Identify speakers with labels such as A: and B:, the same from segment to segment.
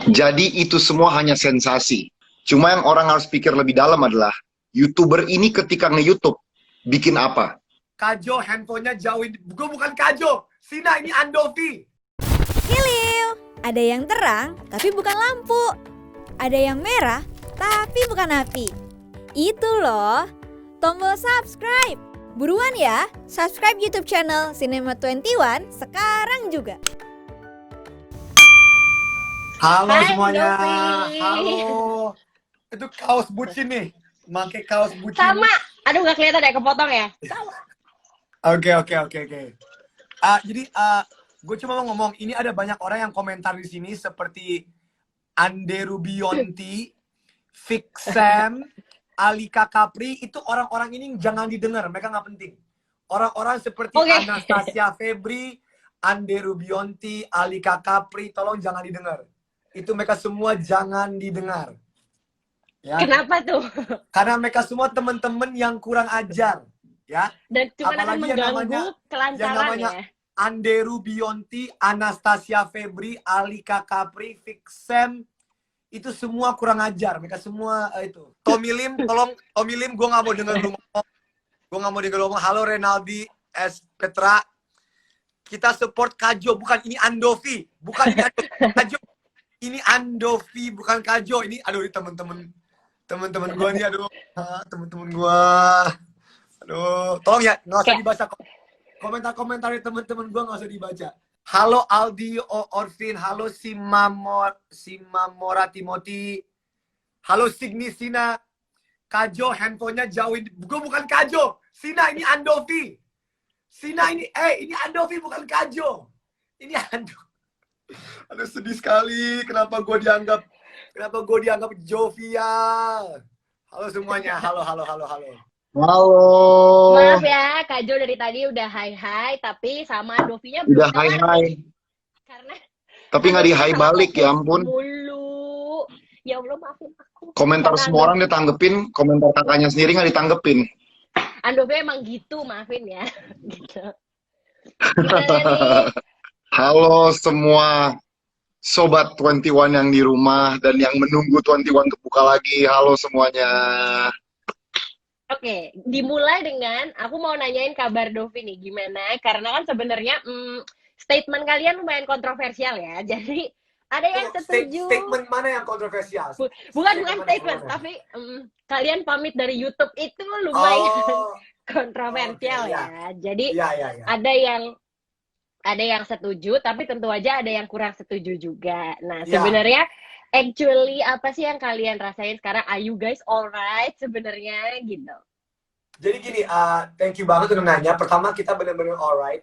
A: Jadi itu semua hanya sensasi. Cuma yang orang harus pikir lebih dalam adalah, YouTuber ini ketika nge-YouTube, bikin apa?
B: Kajo, handphonenya jauhin. Gue bukan Kajo. Sina, ini Andovi.
C: Hiliu, ada yang terang tapi bukan lampu. Ada yang merah tapi bukan api. Itu loh, tombol subscribe. Buruan ya, subscribe YouTube channel Cinema 21 sekarang juga.
B: Halo
D: Hai,
B: semuanya.
D: Novi.
B: Halo. Itu kaos bucin nih. Pakai kaos bucin.
D: Sama. Aduh, nggak kelihatan ya, kepotong ya. Sama.
B: Oke. Jadi gue cuma mau ngomong, ini ada banyak orang yang komentar di sini seperti Ande Rubionti, Fixam, Alika Capri. Itu orang-orang ini jangan didengar, mereka nggak penting. Orang-orang seperti Anastasia Febri, Ande Rubionti, Alika Capri, tolong jangan didengar. Itu mereka semua jangan didengar. Ya.
D: Kenapa tuh?
B: Karena mereka semua teman-teman yang kurang ajar, ya.
D: Dan cuma akan
B: Apalagi
D: mengganggu kelancaran ya.
B: Ande Rubionti, Anastasia Febri, Alika Capri, Fixem, itu semua kurang ajar. Mereka semua itu. Tommy Lim, tolong Tommy Lim, gue nggak mau dengar lu ngomong. Gue nggak mau dengar lu ngomong. Halo Renaldi, S Petra. Kita support Kajo, bukan ini Andovi, bukan ini Kajo. Ini Andovi, bukan Kajo. Ini aduh, ini teman-teman gue nih, aduh, teman-teman gue. Aduh, tolong ya, nggak usah dibaca komentar-komentar teman-teman gue, nggak usah dibaca. Halo Aldi Orvin, halo Simamora Timothy, halo Signi Sina. Kajo, handphonenya jauhin. Gue bukan Kajo. Sina, ini Andovi. Sina, ini Andovi, bukan Kajo. Ini Andovi. Aduh, sedih sekali. Kenapa gue dianggap jovial? Halo semuanya. Halo.
A: Halo.
D: Maaf ya, Kajo dari tadi udah hai-hai, tapi sama Andovinya belum
A: Udah hai-hai.
D: Karena
A: Tapi nggak di-hai balik, ya ampun.
D: mulu. Ya Allah, maafin aku.
A: Komentar semua orang ditanggepin, komentar kakaknya sendiri nggak ditanggepin.
D: Andovi emang gitu, maafin ya. Gitu. Gimana nih?
A: Halo semua Sobat 21 yang di rumah dan yang menunggu 21 untuk buka lagi. Halo semuanya.
D: Oke, dimulai dengan aku mau nanyain kabar Dovi nih, gimana? Karena kan sebenarnya statement kalian lumayan kontroversial ya. Jadi ada yang setuju.
B: Statement mana yang kontroversial?
D: Bukan statement, tapi kalian pamit dari YouTube itu lumayan kontroversial ya. Jadi ada yang setuju, tapi tentu aja ada yang kurang setuju juga. Nah, sebenarnya actually apa sih yang kalian rasain sekarang? Are you guys alright sebenarnya gitu?
B: Jadi gini, thank you banget udah nanya. Pertama, kita benar-benar alright.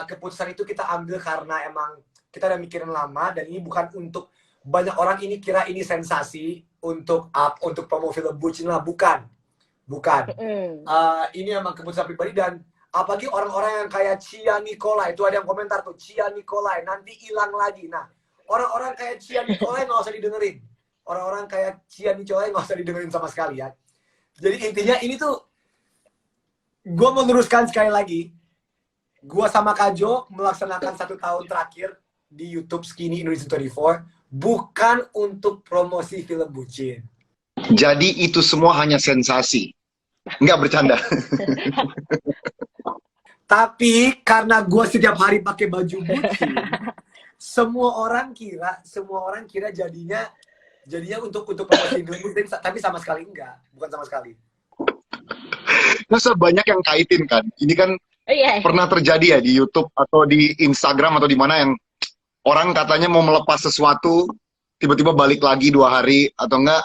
B: Keputusan itu kita ambil karena emang kita udah mikirin lama, dan ini bukan untuk banyak orang ini kira ini sensasi untuk promo film bucin lah, bukan. Ini emang keputusan pribadi, dan apalagi orang-orang yang kayak Cia Nicolai, itu ada yang komentar tuh, Cia Nicolai nanti hilang lagi. Nah, orang-orang kayak Cia Nicolai nggak usah didengerin. Orang-orang kayak Cia Nicolai nggak usah didengerin sama sekali ya. Jadi intinya ini tuh, gue mau luruskan sekali lagi, gue sama Kajo melaksanakan 1 tahun terakhir di YouTube Skinny Indonesia 24 bukan untuk promosi film bucin.
A: Jadi itu semua hanya sensasi. Nggak bercanda.
B: Tapi karena gue setiap hari pakai baju bucin, semua orang kira jadinya untuk promosi film bucin, tapi sama sekali enggak, bukan sama sekali.
A: Masa banyak yang kaitin kan? Ini kan pernah terjadi ya di YouTube atau di Instagram atau di mana yang orang katanya mau melepas sesuatu, tiba-tiba balik lagi 2 hari atau enggak?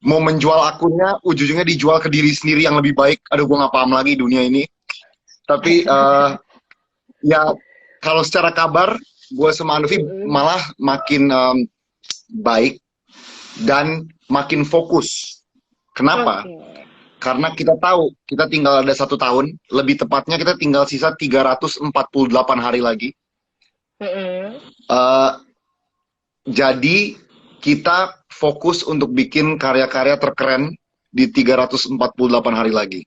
A: Mau menjual akunnya, ujung-ujungnya dijual ke diri sendiri yang lebih baik. Aduh, gue nggak paham lagi dunia ini. Tapi ya kalau secara kabar, gue sama Andovi malah makin baik dan makin fokus. Kenapa? Karena kita tahu kita tinggal ada 1 tahun, lebih tepatnya kita tinggal sisa 348 hari lagi. Jadi kita fokus untuk bikin karya-karya terkeren di 348 hari lagi.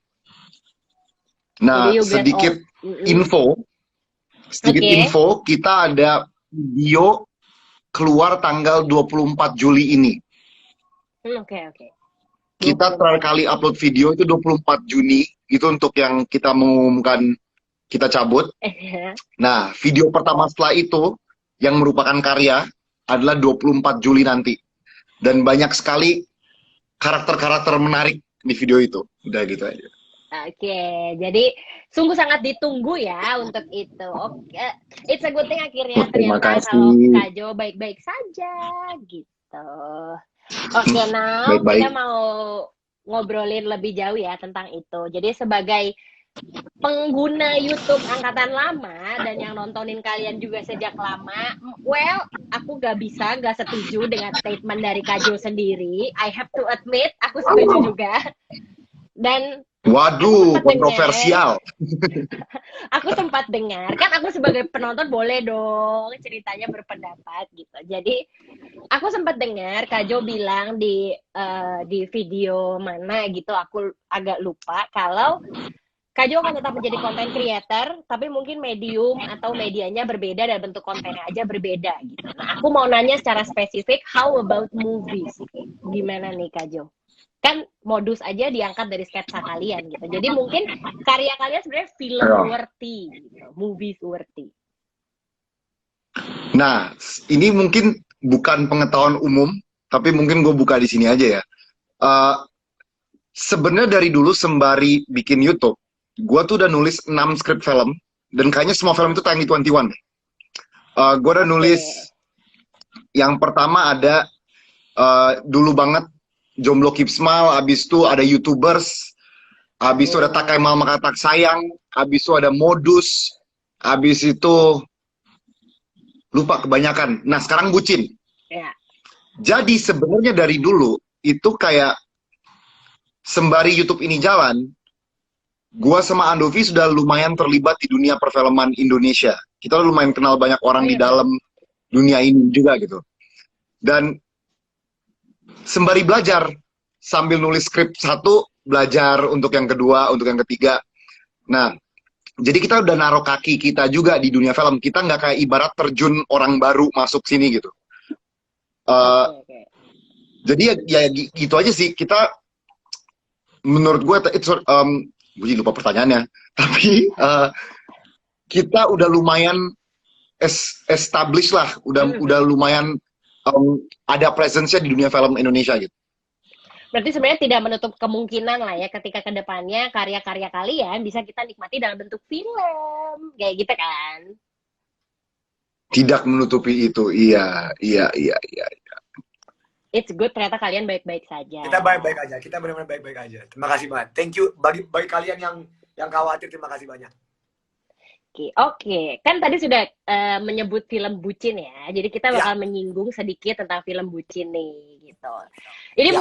A: Nah, sedikit info, kita ada video keluar tanggal 24 Juli ini.
D: Oke.
A: Kita terakhir kali upload video itu 24 Juni, itu untuk yang kita mengumumkan kita cabut. Nah, video pertama setelah itu, yang merupakan karya, adalah 24 Juli nanti. Dan banyak sekali karakter-karakter menarik di video itu. Udah gitu aja.
D: Oke, jadi sungguh sangat ditunggu ya untuk itu. Oke, it's a good thing akhirnya ternyata kalau Kak Jo baik-baik saja gitu. Oke, nah kita mau ngobrolin lebih jauh ya tentang itu. Jadi sebagai pengguna YouTube angkatan lama dan yang nontonin kalian juga sejak lama, well, aku gak setuju dengan statement dari Kak Jo sendiri. I have to admit, aku setuju juga. Dan
A: waduh, kontroversial.
D: Aku sempat dengar, kan aku sebagai penonton boleh dong ceritanya berpendapat gitu. Jadi aku sempat dengar Kak Jo bilang di video mana gitu, aku agak lupa, kalau Kak Jo akan tetap menjadi content creator, tapi mungkin medium atau medianya berbeda dan bentuk kontennya aja berbeda gitu. Nah, aku mau nanya secara spesifik, how about movies? Gimana nih Kak Jo? Kan modus aja diangkat dari sketsa kalian gitu. Jadi mungkin karya kalian sebenarnya film worthy, gitu. Movies worthy.
A: Nah, ini mungkin bukan pengetahuan umum, tapi mungkin gue buka di sini aja ya. Sebenarnya dari dulu sembari bikin YouTube, gue tuh udah nulis 6 skrip film, dan kayaknya semua film itu tayang di 21. Gue udah nulis, yang pertama ada dulu banget, Jomblo Keep Smile, abis itu ada YouTubers, abis itu ada Takai Mama Katak Sayang, abis itu ada Modus, abis itu lupa kebanyakan. Nah, sekarang Bucin.
D: Yeah.
A: Jadi sebenarnya dari dulu itu kayak sembari YouTube ini jalan, gua sama Andovi sudah lumayan terlibat di dunia perfilman Indonesia. Kita lumayan kenal banyak orang di dalam dunia ini juga gitu. Dan sembari belajar, sambil nulis skrip satu, belajar untuk yang kedua, untuk yang ketiga. Nah, jadi kita udah naruh kaki kita juga di dunia film. Kita nggak kayak ibarat terjun orang baru masuk sini gitu. Jadi ya gitu aja sih. Kita, menurut gue, gue lupa pertanyaannya. Tapi kita udah lumayan established lah, udah lumayan ada presence-nya di dunia film Indonesia gitu.
D: Berarti sebenarnya tidak menutup kemungkinan lah ya ketika kedepannya karya-karya kalian bisa kita nikmati dalam bentuk film, kayak gitu kan?
A: Tidak menutupi itu, iya.
D: It's good, ternyata kalian baik-baik saja.
B: Kita baik-baik aja, kita benar-benar baik-baik aja. Terima kasih banget. Thank you bagi kalian yang khawatir, terima kasih banyak.
D: Oke. Kan tadi sudah menyebut film Bucin ya. Jadi kita bakal menyinggung sedikit tentang film Bucin nih gitu. Ini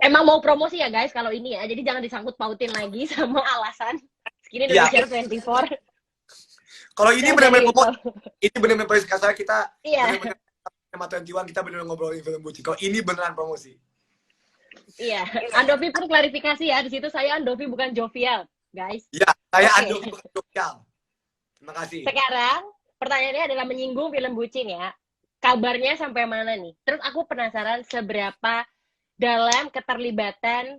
D: emang mau promosi ya guys kalau ini ya. Jadi jangan disangkut pautin lagi sama alasan Skinny Indonesia 24.
B: Kalau ini benar-benar promosi. Ini benar-benar promosi saya, kita benar-benar sama 21 kita benar-benar ngobrolin film Bucin. Kalau ini beneran promosi.
D: Iya. Andovi pun klarifikasi ya. Di situ saya Andovi bukan jovial, guys.
B: Iya, saya Andovi bukan jovial. Terima kasih.
D: Sekarang pertanyaannya adalah menyinggung film Bucin ya. Kabarnya sampai mana nih? Terus aku penasaran seberapa dalam keterlibatan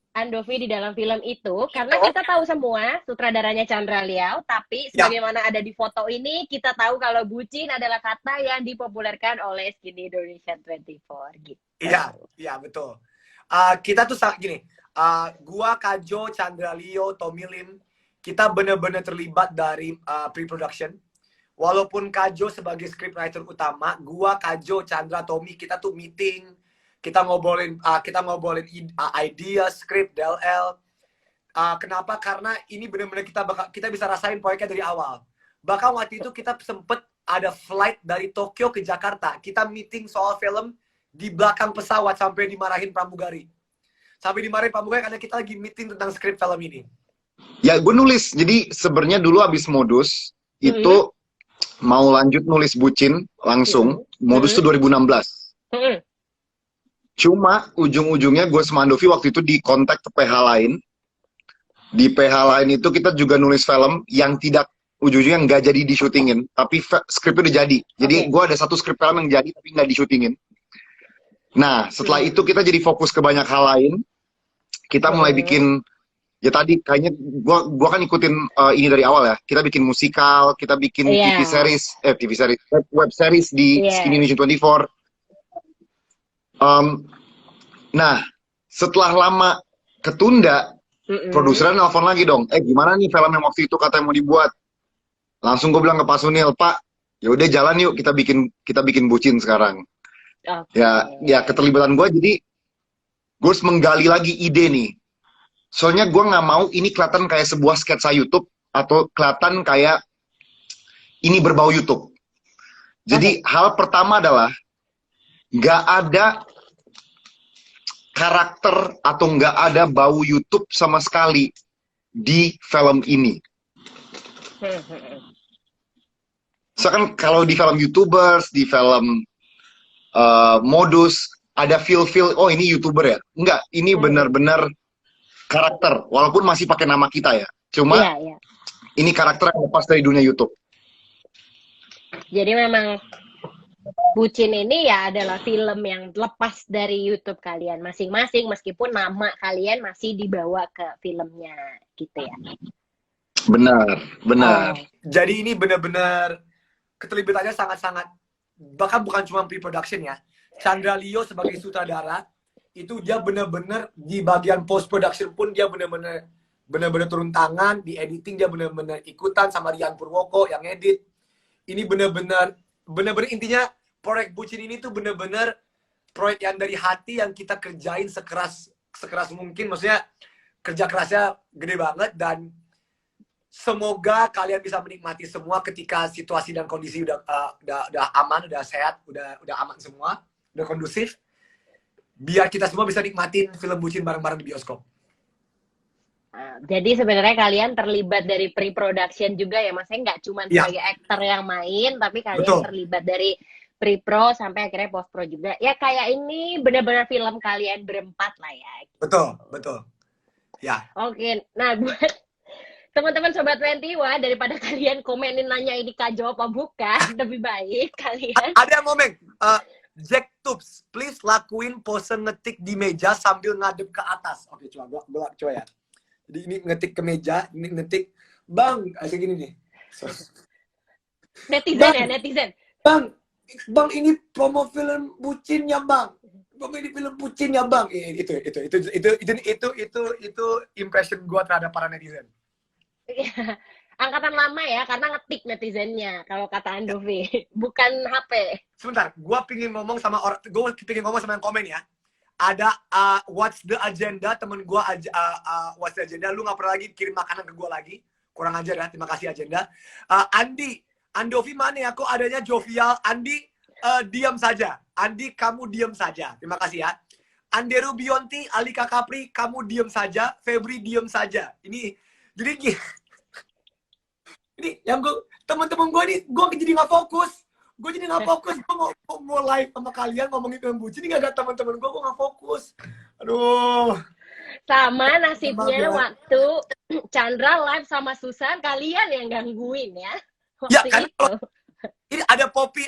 D: Andovi di dalam film itu, karena kita tahu semua sutradaranya Chandra Liao, tapi sebagaimana ada di foto ini, kita tahu kalau Bucin adalah kata yang dipopulerkan oleh Skinny Indonesia 24 gitu.
B: Iya betul. Kita tuh gini, gua, Kak Jo, Chandra Leo, Tommy Lim, kita benar-benar terlibat dari pre-production. Walaupun Kak Jo sebagai scriptwriter utama, gua, Kak Jo, Chandra, Tommy, kita tuh meeting, kita ngobrolin idea, script, DLL. Kenapa? Karena ini benar-benar kita bisa rasain proyeknya dari awal. Bahkan waktu itu kita sempet ada flight dari Tokyo ke Jakarta. Kita meeting soal film di belakang pesawat sampai dimarahin pramugari. Sampai dimarahin pramugari karena kita lagi meeting tentang script film ini.
A: Ya, gue nulis. Jadi sebenarnya dulu abis Modus itu mau lanjut nulis Bucin langsung. Modus itu 2016. Cuma ujung-ujungnya gue sama Andovi waktu itu di kontak ke PH lain. Di PH lain itu kita juga nulis film yang tidak ujung-ujungnya nggak jadi di-syutingin, tapi skripnya udah jadi. Jadi gue ada satu skrip film yang jadi tapi nggak di-syutingin. Nah, setelah itu kita jadi fokus ke banyak hal lain. Kita mulai bikin, ya tadi kayaknya gua kan ikutin ini dari awal ya. Kita bikin musikal, kita bikin TV series, web series di Skinny Nation 24. Nah, setelah lama ketunda, produsernya nelfon lagi dong. Gimana nih film yang waktu itu katanya mau dibuat? Langsung gue bilang ke Pak Sunil, Pak, ya udah jalan yuk kita bikin Bucin sekarang. Ya keterlibatan gue, jadi gue harus menggali lagi ide nih. Soalnya gue nggak mau ini kelihatan kayak sebuah sketsa YouTube atau kelihatan kayak ini berbau YouTube. Jadi hal pertama adalah nggak ada karakter atau nggak ada bau YouTube sama sekali di film ini. So kan kalau di film YouTubers, di film modus, ada feel, oh ini YouTuber ya? Enggak, ini benar-benar karakter. Walaupun masih pakai nama kita ya. Cuma ini karakter yang lepas dari dunia YouTube.
D: Jadi memang Bucin ini ya adalah film yang lepas dari YouTube kalian masing-masing, meskipun nama kalian masih dibawa ke filmnya, gitu ya.
A: Benar.
B: Jadi ini benar-benar keterlibatannya sangat-sangat, bahkan bukan cuma pre-production ya. Chandra Leo sebagai sutradara, itu dia benar-benar di bagian post-production pun dia benar-benar turun tangan, di editing dia benar-benar ikutan sama Rian Purwoko yang edit. Ini benar-benar intinya proyek Bucin ini tuh benar-benar proyek yang dari hati yang kita kerjain sekeras mungkin, maksudnya kerja kerasnya gede banget, dan semoga kalian bisa menikmati semua ketika situasi dan kondisi udah aman, udah sehat, udah aman semua, udah kondusif, biar kita semua bisa nikmatin film Bucin bareng-bareng di bioskop.
D: Jadi sebenarnya kalian terlibat dari pre-production juga ya, maksudnya nggak cuma sebagai aktor yang main, tapi kalian terlibat dari pre-pro sampai akhirnya post-pro juga. Ya kayak ini benar-benar film kalian berempat lah ya.
B: Betul. Ya.
D: Oke, nah buat teman-teman Sobat 21, daripada kalian komenin nanya ini Kak jawab apa bukan, lebih baik kalian.
B: Ada yang ngomong, Jack Tubbs, please lakuin pose ngetik di meja sambil ngadep ke atas. Oke, coba ya. Jadi ini ngetik ke meja, ini ngetik, Bang, kayak gini nih.
D: Netizen.
B: Bang, ini promo film Bucin ya, Bang. Bang, ini film Bucin ya, Bang. Itu impression gua terhadap para netizen.
D: Angkatan lama ya, karena ngetik netizennya, kalau kata Andovi, bukan HP.
B: Sebentar, gue pengen ngomong sama yang komen ya. Ada what's the agenda, temen gue what's the agenda, lu gak pernah lagi kirim makanan ke gue lagi, kurang ajar ya, terima kasih agenda. Andovi mana ya, kok adanya jovial, Andi diam saja, Andi kamu diam saja, terima kasih ya. Anderu Bionti, Alika Kapri, kamu diam saja, Febri diam saja. Ini, jadi ini yang teman-teman gue nih, gue jadi nggak fokus. Gue mau live sama kalian ngomongin film Bucin, ini gak ada teman-teman gue nggak fokus. Aduh.
D: Sama nasibnya waktu Chandra live sama Susan, kalian yang gangguin ya.
B: Ya kan ini ada Poppy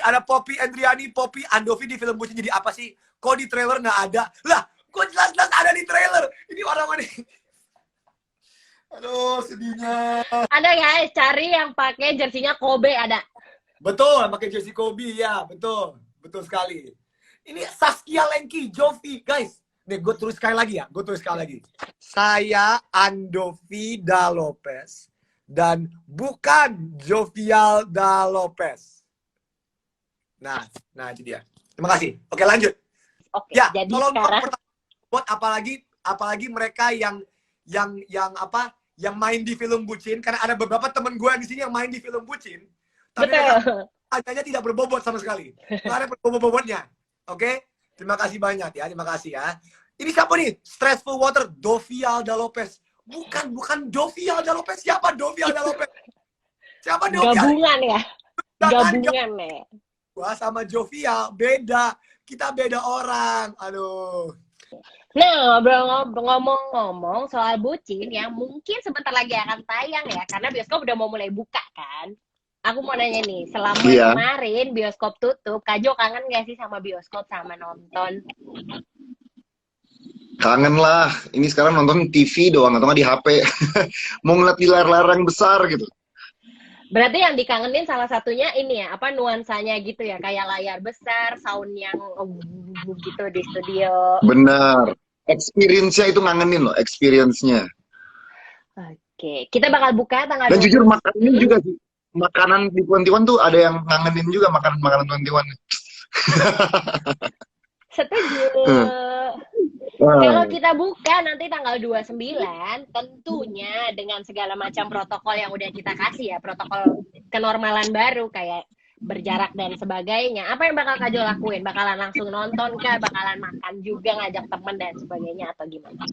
B: Andriani, Poppy Andovi di film Bucin jadi apa sih? Kok di trailer nggak ada? Lah, kok jelas-jelas ada di trailer? Ini orang mana? Aduh, sedihnya.
D: Ada guys, cari yang pakai jersinya Kobe ada.
B: Betul, pakai jersey Kobe ya, betul sekali. Ini Saskia Lengki, Jovi, guys. Nih, gue tulis sekali lagi. Saya Andovi Da Lopez dan bukan Jovial Da Lopez. Nah itu dia. Terima kasih. Oke, lanjut.
D: Oke,
B: ya,
D: jadi
B: tolong
D: sekarang
B: buat apalagi mereka yang main di film Bucin, karena ada beberapa teman gue di sini yang main di film Bucin, tapi hanya tidak berbobot sama sekali, nggak ada berbobot-bobotnya. Oke, terima kasih banyak ya, terima kasih ya. Ini siapa nih? Stressful Water, Dovial Da Lopez. Bukan Dovial Da Lopez. Siapa Dovial Da Lopez? Siapa Dovial?
D: Gabungan ya. Gabungan ya.
B: Gua sama Jovial beda. Kita beda orang. Aduh.
D: Nah, ngomong-ngomong soal bucin yang mungkin sebentar lagi akan tayang ya, karena bioskop udah mau mulai buka kan. Aku mau nanya nih, selama kemarin bioskop tutup, Kak Jo kangen gak sih sama bioskop, sama nonton?
A: Kangen lah. Ini sekarang nonton TV doang, atau nggak di HP. Mau ngeliat di layar-layar yang besar gitu.
D: Berarti yang dikangenin salah satunya ini ya, apa nuansanya gitu ya, kayak layar besar, sound yang gitu di studio.
A: Benar. Experience-nya itu ngangenin loh, experience-nya.
D: Oke, kita bakal buka tanggal
A: Dan jujur makanannya juga sih. Makanan di 21 tuh ada yang ngangenin juga, makanan 21.
D: Setuju. Kalau kita buka nanti tanggal 29, tentunya dengan segala macam protokol yang udah kita kasih ya, protokol kenormalan baru kayak berjarak dan sebagainya. Apa yang bakal Kak Jo lakuin? Bakalan langsung nonton kah? Bakalan makan juga, ngajak temen dan sebagainya, atau gimana?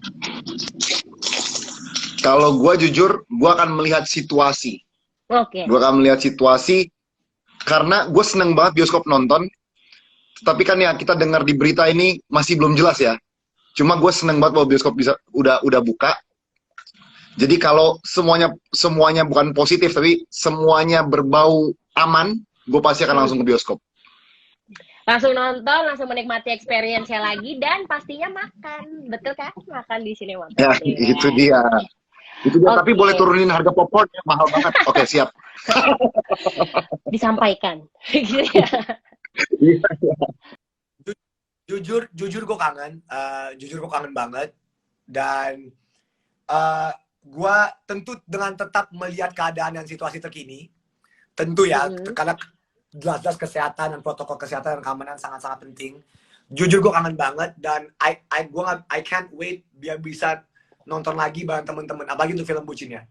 A: Kalau gue jujur, gue akan melihat situasi.
D: Oke.
A: Gue akan melihat situasi, karena gue seneng banget bioskop nonton. Tapi kan ya kita dengar di berita ini masih belum jelas ya. Cuma gue seneng banget bahwa bioskop bisa udah buka. Jadi kalau semuanya bukan positif, tapi semuanya berbau aman, gue pasti akan langsung ke bioskop.
D: Langsung nonton, langsung menikmati experience-nya lagi, dan pastinya makan. Betul kan? Makan di sini.
A: Ya, itu dia. Itu dia. Okay. Tapi boleh turunin harga popcorn ya, mahal banget. Oke, siap.
D: Disampaikan. Gitu ya.
B: Jujur gue kangen. Jujur gue kangen banget. Dan gue tentu dengan tetap melihat keadaan dan situasi terkini. Tentu ya, karena jelas-jelas kesehatan dan protokol kesehatan dan keamanan sangat-sangat penting. Jujur gue kangen banget, dan I can't wait biar bisa nonton lagi bareng temen-temen, apalagi untuk film bucinnya.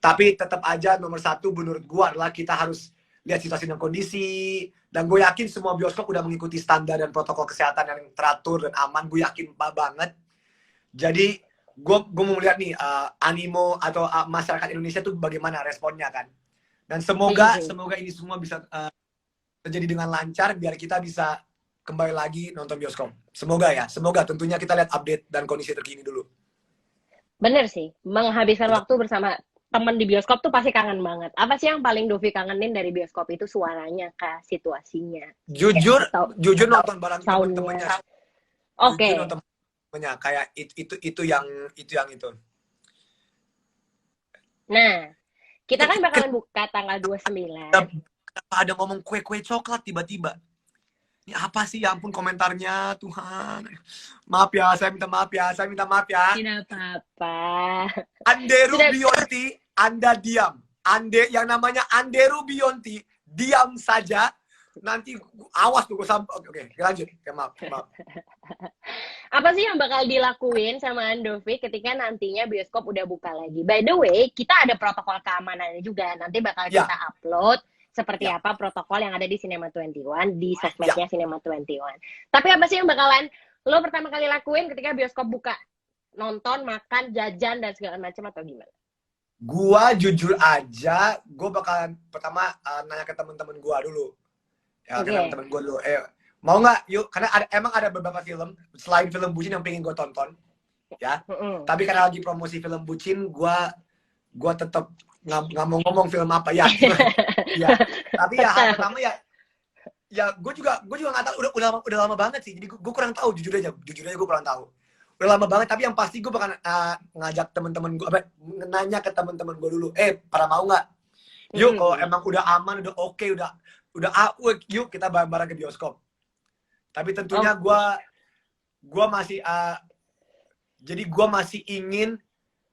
B: Tapi tetap aja nomor satu menurut gue adalah kita harus lihat situasi dan kondisi, dan gue yakin semua bioskop udah mengikuti standar dan protokol kesehatan yang teratur dan aman. Gue yakin banget. Jadi gue mau melihat nih animo atau masyarakat Indonesia tuh bagaimana responnya kan. Dan semoga ini semua bisa terjadi dengan lancar biar kita bisa kembali lagi nonton bioskop. Semoga ya, semoga. Tentunya kita lihat update dan kondisi terkini dulu.
D: Bener sih, menghabiskan waktu bersama teman di bioskop tuh pasti kangen banget. Apa sih yang paling Dovi kangenin dari bioskop itu? Suaranya kah, situasinya?
B: Jujur nonton bareng temen-temennya.
D: Oke.
B: Jujur nonton temennya, kayak itu yang itu.
D: Nah, kita kan bakalan buka tanggal 29.
B: Ada ngomong kue-kue coklat tiba-tiba. Ini apa sih, ya ampun komentarnya, Tuhan. Maaf ya, saya minta maaf ya.
D: Tidak apa-apa.
B: Anderu Bionti, Anda diam. Yang namanya Anderu Bionti, diam saja. Nanti awas tuh gue sampai. Oke, lanjut. Maaf.
D: Apa sih yang bakal dilakuin sama Andovi ketika nantinya bioskop udah buka lagi? By the way, kita ada protokol keamanannya juga. Nanti bakal kita upload seperti apa protokol yang ada di Cinema 21, di sosmednya Cinema 21. Tapi apa sih yang bakalan lo pertama kali lakuin ketika bioskop buka? Nonton, makan, jajan, dan segala macam, atau gimana?
B: Gua jujur aja, gue bakalan pertama nanya ke temen-temen gue dulu. Ya, ke temen-temen gue dulu. Mau nggak? Yuk, karena emang ada beberapa film, selain film bucin yang pengen gue tonton. Ya. Tapi karena lagi promosi film bucin, gue tetap nggak mau ngomong film apa ya. Ya. Tapi ya hal pertama ya gue juga nggak tahu, udah lama banget sih. Jadi gue kurang tahu, jujur aja gue kurang tahu. Udah lama banget, tapi yang pasti gue bakal ngajak temen-temen gue, nanya ke temen-temen gue dulu, pada mau nggak? Yuk, kalau emang udah aman, udah oke, udah yuk kita bareng-bareng ke bioskop. Tapi tentunya gue masih jadi gue masih ingin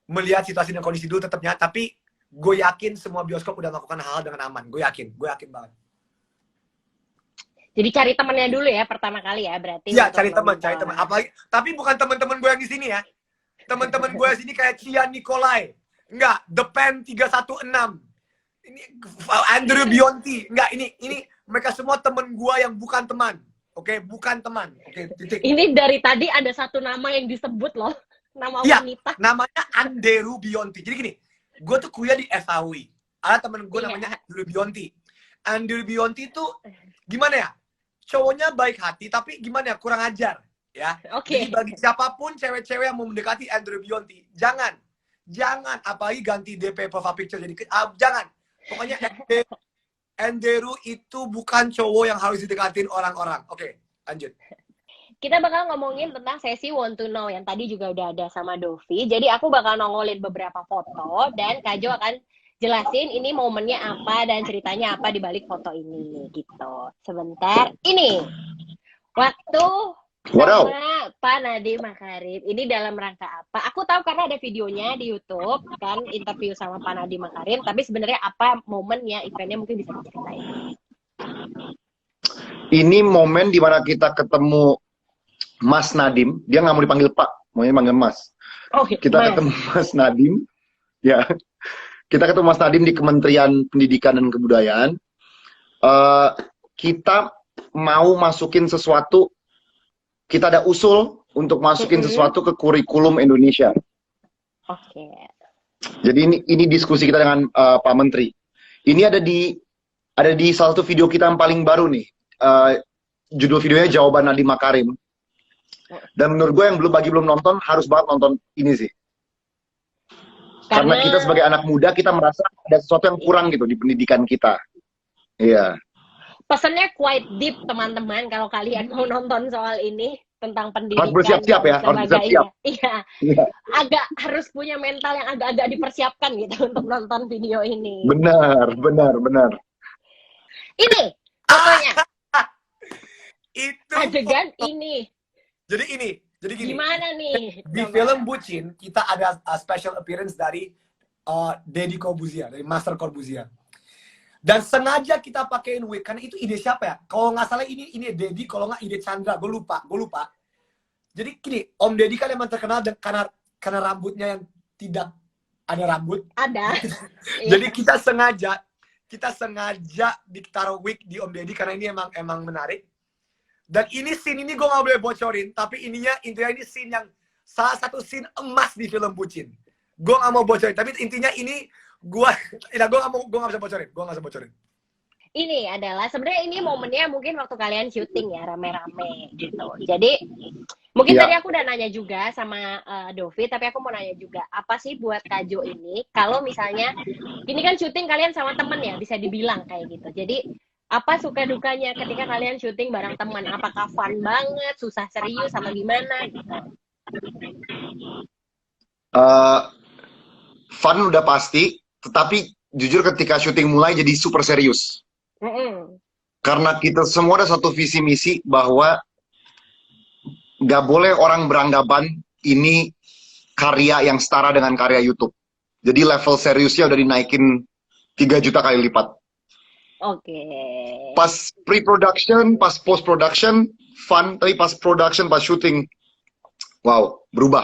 B: melihat situasi dan kondisi dulu tetapnya. Tapi gue yakin semua bioskop udah melakukan hal dengan aman. Gue yakin banget.
D: Jadi cari temennya dulu ya pertama kali ya, berarti.
B: Iya, cari teman. Apalagi, tapi bukan teman-teman gue yang di sini ya. Teman-teman gue di sini kayak Cian Nikolai. Enggak, The Pen 316. Ini Andrew Bionti. Enggak, ini mereka semua teman gue yang bukan teman. Oke, bukan teman. Oke, titik.
D: Ini dari tadi ada satu nama yang disebut loh. Nama wanita.
B: Namanya Anderu Bionti. Jadi gini, gue tuh kuliah di FHUI. Ada temen gue namanya Andrew Bionti. Andrew Bionti tuh gimana ya? Cowoknya baik hati, tapi gimana ya? Kurang ajar. Ya.
D: Oke.
B: Jadi bagi siapapun cewek-cewek yang mau mendekati Andrew Bionti, jangan, apalagi ganti DP profile picture jadi jangan. Pokoknya Andrew itu bukan cowok yang harus didekatin orang-orang. Oke, lanjut.
D: Kita bakal ngomongin tentang sesi want to know yang tadi juga udah ada sama Dovi. Jadi aku bakal nongolin beberapa foto dan Kak Jo akan jelasin ini momennya apa dan ceritanya apa di balik foto ini gitu. Sebentar. Ini waktu sama Pak Nadiem Makarim. Ini dalam rangka apa? Aku tahu karena ada videonya di YouTube kan, interview sama Pak Nadiem Makarim, tapi sebenarnya apa momennya, eventnya mungkin bisa diceritain.
A: Ini momen di mana kita ketemu Mas Nadiem. Dia nggak mau dipanggil Pak, maunya panggil Mas.
D: Oh,
A: kita ketemu Mas Nadiem. Ya. Kita ketemu Mas Nadiem di Kementerian Pendidikan dan Kebudayaan. Kita mau masukin sesuatu, kita ada usul untuk masukin sesuatu ke kurikulum Indonesia.
D: Oke.
A: Jadi ini diskusi kita dengan Pak Menteri. Ini ada di salah satu video kita yang paling baru nih. Judul videonya Jawaban Nadiem Makarim. Dan menurut gue yang belum nonton harus banget nonton ini sih. Karena kita sebagai anak muda kita merasa ada sesuatu yang kurang gitu di pendidikan kita. Iya.
D: Pesannya quite deep teman-teman kalau kalian mau nonton soal ini tentang pendidikan.
A: Harus bersiap-siap ya, harus bersiap-siap.
D: Iya. Agak harus punya mental yang agak-agak dipersiapkan gitu untuk nonton video ini.
A: Benar.
D: Ini fotonya.
B: Itu
D: Adegan ini.
B: Jadi gini.
D: Gimana nih?
B: Di film Bucin kita ada special appearance dari Deddy Corbuzier, dari Master Corbuzier. Dan sengaja kita pakein wig karena itu ide siapa ya? Kalau nggak salah ini Deddy, kalau nggak ide Chandra, gue lupa. Jadi gini, Om Deddy kan emang terkenal karena rambutnya yang tidak ada rambut.
D: Ada.
B: Jadi kita sengaja ditaruh wig di Om Deddy karena ini emang menarik. Dan ini scene ini gue gak boleh bocorin, tapi intinya ini scene yang salah satu scene emas di film Bucin. Gue gak mau bocorin, tapi intinya ini gue gak bisa bocorin.
D: Ini adalah sebenarnya ini momennya mungkin waktu kalian syuting ya rame-rame gitu. Jadi mungkin tadi aku udah nanya juga sama Dovi, tapi aku mau nanya juga apa sih buat Kak Jo ini kalau misalnya ini kan syuting kalian sama temen ya bisa dibilang kayak gitu. Jadi apa suka dukanya ketika kalian syuting bareng teman? Apakah fun banget, susah serius, sama gimana gitu?
A: Fun udah pasti, tetapi jujur ketika syuting mulai jadi super serius. Karena kita semua ada satu visi misi bahwa nggak boleh orang beranggapan ini karya yang setara dengan karya YouTube. Jadi level seriusnya udah dinaikin 3 juta kali lipat.
D: Oke.
A: Pas pre-production, pas post-production, fun. Tapi pas production, pas syuting, wow,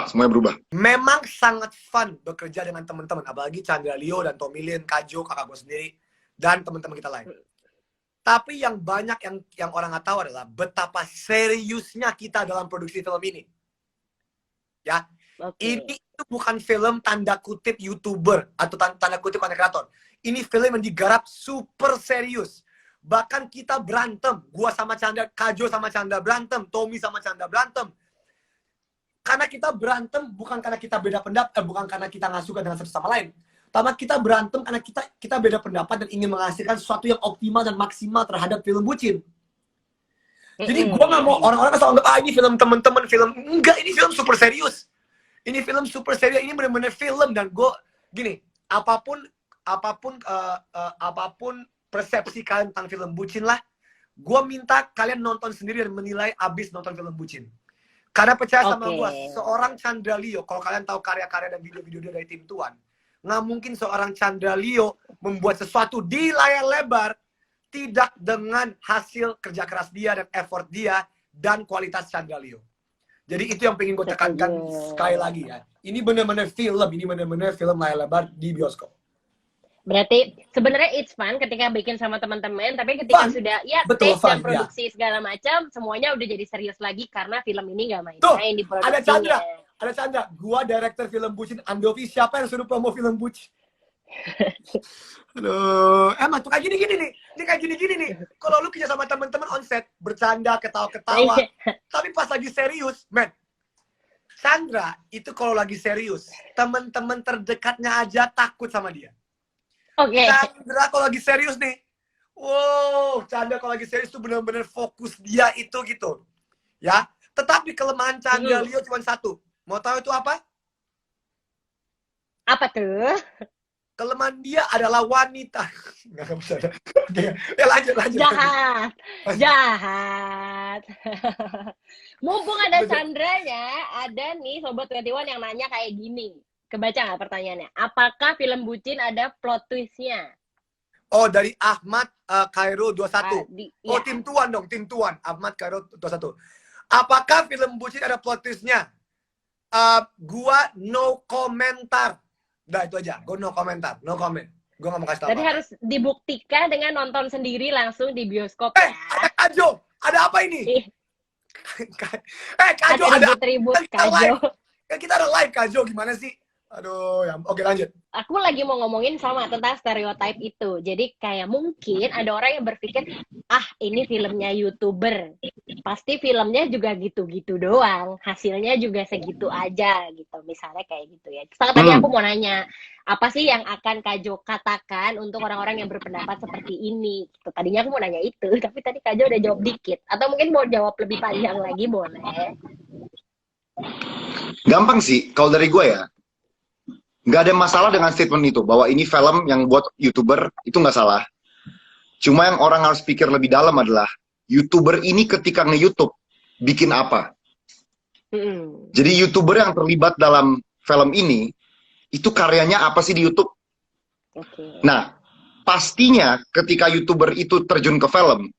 A: semuanya berubah.
B: Memang sangat fun bekerja dengan teman-teman. Apalagi Chandra Leo dan Tommy Lin, Kak Jo, kakak gue sendiri, dan teman-teman kita lain. Tapi yang banyak yang orang nggak tahu adalah betapa seriusnya kita dalam produksi film ini. Ya, ini itu bukan film tanda kutip YouTuber atau tanda kutip content creator. Ini film yang digarap super serius. Bahkan kita berantem. Gua sama Chandra, Kajo sama Chandra berantem. Tommy sama Chandra berantem. Karena kita berantem bukan karena kita beda pendapat, bukan karena kita nggak suka dengan satu sama lain. Tapi kita berantem karena kita beda pendapat dan ingin menghasilkan sesuatu yang optimal dan maksimal terhadap film Bucin. Jadi gua nggak mau orang-orang selalu anggap ini film temen-temen, film enggak, ini film super serius. Ini film super serius, ini benar-benar film. Dan gue gini, apapun persepsi kalian tentang film Bucin lah, gue minta kalian nonton sendiri dan menilai abis nonton film Bucin. Karena percaya sama gue, seorang Chandra Leo, kalau kalian tahu karya-karya dan video-video dia dari Tim Tuan, nggak mungkin seorang Chandra Leo membuat sesuatu di layar lebar tidak dengan hasil kerja keras dia dan effort dia dan kualitas Chandra Leo. Jadi itu yang pengen gue tekankan sekali lagi ya. Ini benar-benar film layar lebar di bioskop.
D: Berarti sebenarnya it's fun ketika bikin sama teman-teman, tapi ketika sudah ya stage dan produksi segala macam, semuanya udah jadi serius lagi karena film ini nggak main-main di produksinya.
B: Ada Chandra, gua director film Bucin, Andovi, siapa yang suruh promo film Bucin? Aduh, emang tuh kayak gini-gini nih. Ini kayak gini-gini nih. Kalau lu kerja sama teman-teman on set, bercanda, ketawa-ketawa. Tapi pas lagi serius, men. Chandra itu kalau lagi serius, teman-teman terdekatnya aja takut sama dia.
D: Oke.
B: Chandra kalau lagi serius nih. Wow, Chandra kalau lagi serius tuh bener-bener fokus dia itu gitu. Ya, tetapi kelemahan Chandra Leo cuma satu. Mau tahu itu apa?
D: Apa tuh?
B: Kelemahan dia adalah wanita. Nggak bisa. Ya lanjut.
D: Jahat. Mumpung ada Chandranya, ada nih Sobat 21 yang nanya kayak gini. Kebaca nggak pertanyaannya? Apakah film bucin ada plot twist-nya?
B: Oh, dari Ahmad Khairul 21.
D: Ya.
B: Tim Tuan dong, Tim Tuan. Ahmad Khairul 21. Apakah film bucin ada plot twist-nya? Gua no komentar. Udah itu aja, gue no komentar, no comment. Gue gak mau kasih tau.
D: Tadi harus dibuktikan dengan nonton sendiri langsung di bioskop.
B: Ada Kajo, ada apa ini? Kajo ada
D: ribut Kajo.
B: Kita ada live Kajo, gimana sih? Aduh, ya. Oke lanjut.
D: Aku lagi mau ngomongin sama tentang stereotype itu. Jadi kayak mungkin ada orang yang berpikir, ini filmnya YouTuber. Pasti filmnya juga gitu-gitu doang. Hasilnya juga segitu aja gitu. Misalnya kayak gitu ya. Tadi aku mau nanya, apa sih yang akan Kajo katakan untuk orang-orang yang berpendapat seperti ini? Gitu. Tadinya aku mau nanya itu, tapi tadi Kajo udah jawab dikit. Atau mungkin mau jawab lebih panjang lagi, boleh?
A: Gampang sih, kalau dari gue ya. Nggak ada masalah dengan statement itu, bahwa ini film yang buat YouTuber, itu nggak salah. Cuma yang orang harus pikir lebih dalam adalah, YouTuber ini ketika nge-YouTube, bikin apa? Jadi YouTuber yang terlibat dalam film ini, itu karyanya apa sih di YouTube? Nah, pastinya ketika YouTuber itu terjun ke film,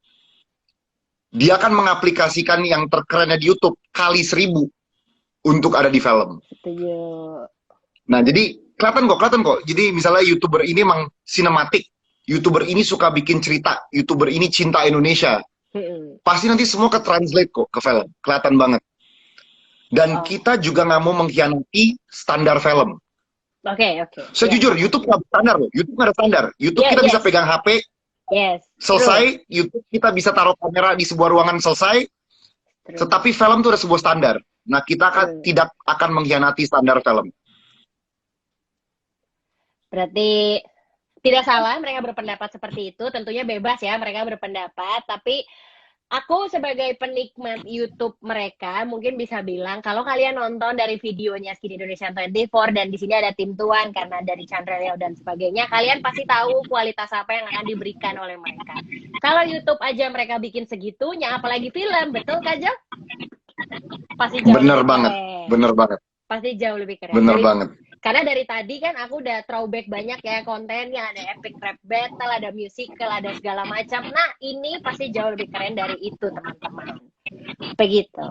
A: dia akan mengaplikasikan yang terkerennya di YouTube kali 1000 untuk ada di film. Nah, jadi kelihatan kok. Jadi misalnya YouTuber ini emang sinematik, YouTuber ini suka bikin cerita, YouTuber ini cinta Indonesia. Pasti nanti semua ke-translate kok ke film, kelihatan banget. Dan kita juga nggak mau mengkhianati standar film.
D: Oke.
A: Sejujur, YouTube nggak standar loh. YouTube nggak ada standar. YouTube kita bisa pegang HP, selesai. YouTube kita bisa taruh kamera di sebuah ruangan, selesai. Tetapi film itu ada sebuah standar. Nah, kita tidak akan mengkhianati standar film.
D: Berarti tidak salah mereka berpendapat seperti itu. Tentunya bebas ya mereka berpendapat. Tapi aku sebagai penikmat YouTube mereka mungkin bisa bilang kalau kalian nonton dari videonya Skin Indonesia 24 dan di sini ada Tim Tuan karena dari Chandra Leo dan sebagainya, kalian pasti tahu kualitas apa yang akan diberikan oleh mereka. Kalau YouTube aja mereka bikin segitunya, apalagi film, betul Kajo? Pasti jauh
A: bener
D: lebih
A: banget,
D: keren.
A: bener banget.
D: Pasti jauh lebih keren.
A: Bener banget.
D: Karena dari tadi kan aku udah throwback banyak ya kontennya, ada epic rap battle, ada musical, ada segala macam. Nah, ini pasti jauh lebih keren dari itu, teman-teman. Begitu.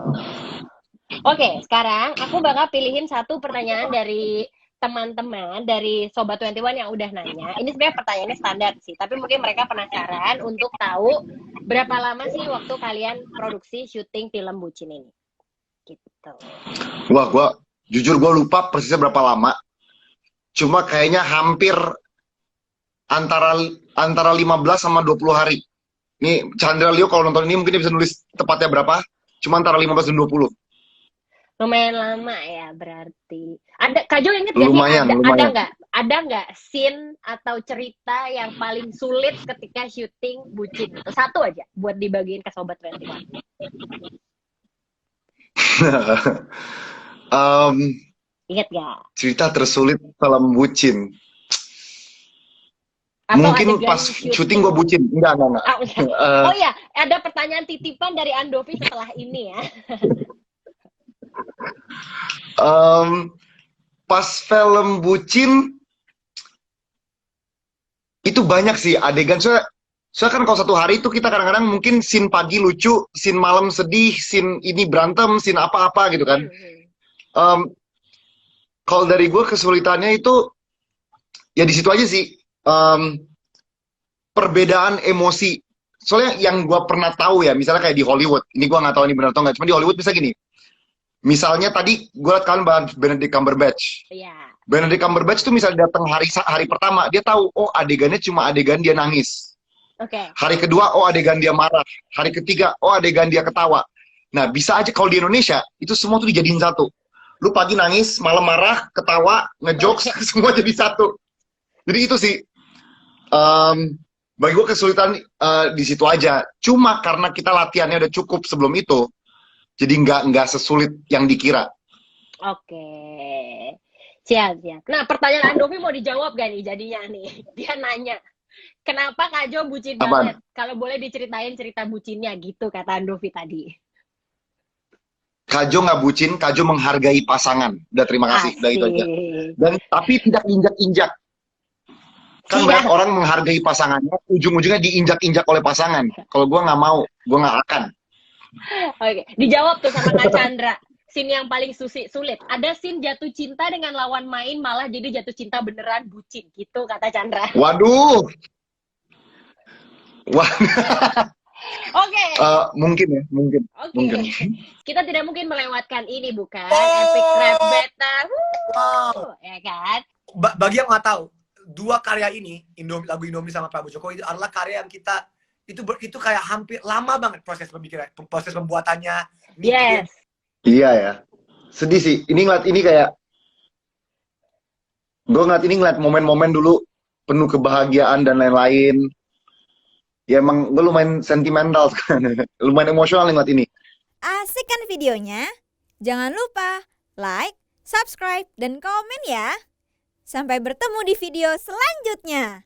D: Oke, sekarang aku bakal pilihin satu pertanyaan dari teman-teman, dari Sobat 21 yang udah nanya. Ini sebenarnya pertanyaannya standar sih, tapi mungkin mereka penasaran untuk tahu berapa lama sih waktu kalian produksi syuting film bucin ini. Gitu.
A: Wah, jujur gue lupa persisnya berapa lama. Cuma kayaknya hampir antara 15 sama 20 hari. Nih Chandra Leo kalau nonton ini mungkin dia bisa nulis tepatnya berapa. Cuma antara 15 dan 20.
D: Lumayan lama ya berarti. Ada Kajo inget
A: lumayan,
D: gak ada nggak scene atau cerita yang paling sulit ketika syuting bucin? Satu aja buat dibagiin ke Sobat 21. Ingat gak?
A: Cerita tersulit film bucin.
D: Atau
A: mungkin pas syuting gue bucin. Enggak.
D: Oh ya, ada pertanyaan titipan dari Andovi setelah ini ya.
A: Pas film bucin itu banyak sih adegan. Soalnya kan kalau satu hari itu kita kadang-kadang mungkin scene pagi lucu, scene malam sedih, scene ini berantem, scene apa-apa gitu kan. Kalau dari gue kesulitannya itu ya di situ aja sih, perbedaan emosi. Soalnya yang gue pernah tahu ya, misalnya kayak di Hollywood, ini gue nggak tahu ini benar atau nggak, cuma di Hollywood bisa gini. Misalnya tadi gue liat kalian bahas Benedict Cumberbatch. Benedict Cumberbatch tuh misalnya datang hari pertama, dia tahu, oh adegannya cuma adegan dia nangis. Hari kedua, oh adegan dia marah. Hari ketiga, oh adegan dia ketawa. Nah, bisa aja kalau di Indonesia, itu semua tuh dijadiin satu. Lu pagi nangis, malam marah, ketawa, ngejokes, semua jadi satu. Jadi itu sih, bagi gue kesulitan di situ aja. Cuma karena kita latihannya udah cukup sebelum itu, jadi nggak sesulit yang dikira.
D: Oke. Siap. Nah, pertanyaan Andovi mau dijawab gak nih jadinya nih? Dia nanya, kenapa Kak Jo bucin banget? Kalau boleh diceritain cerita bucinnya gitu, kata Andovi tadi.
A: Kak Jo nggak bucin, Kak Jo menghargai pasangan. Udah, terima kasih. Udah itu aja. Dan tapi tidak injak-injak. Kan banyak orang menghargai pasangannya, ujung-ujungnya diinjak-injak oleh pasangan. Kalau gue nggak mau, gue nggak akan.
D: Oke, dijawab tuh sama Kak Chandra. Scene yang paling sulit. Ada scene jatuh cinta dengan lawan main, malah jadi jatuh cinta beneran bucin. Gitu kata Chandra.
A: Waduh.
D: Oke.
A: Mungkin ya, mungkin. Mungkin.
D: Kita tidak mungkin melewatkan ini, bukan? Epic Rap Battle. Ya kan?
B: Bagi yang nggak tahu, dua karya ini, lagu Indomie sama Prabowo Jokowi, itu adalah karya yang kita itu kayak hampir lama banget proses pemikiran, proses pembuatannya.
D: Yes.
A: Iya ya. Sedih sih. Ini kayak gue ngeliat momen-momen dulu penuh kebahagiaan dan lain-lain. Ya emang gue lumayan sentimental, lumayan emosional ngeliat ini.
C: Asik kan videonya? Jangan lupa like, subscribe, dan komen ya. Sampai bertemu di video selanjutnya.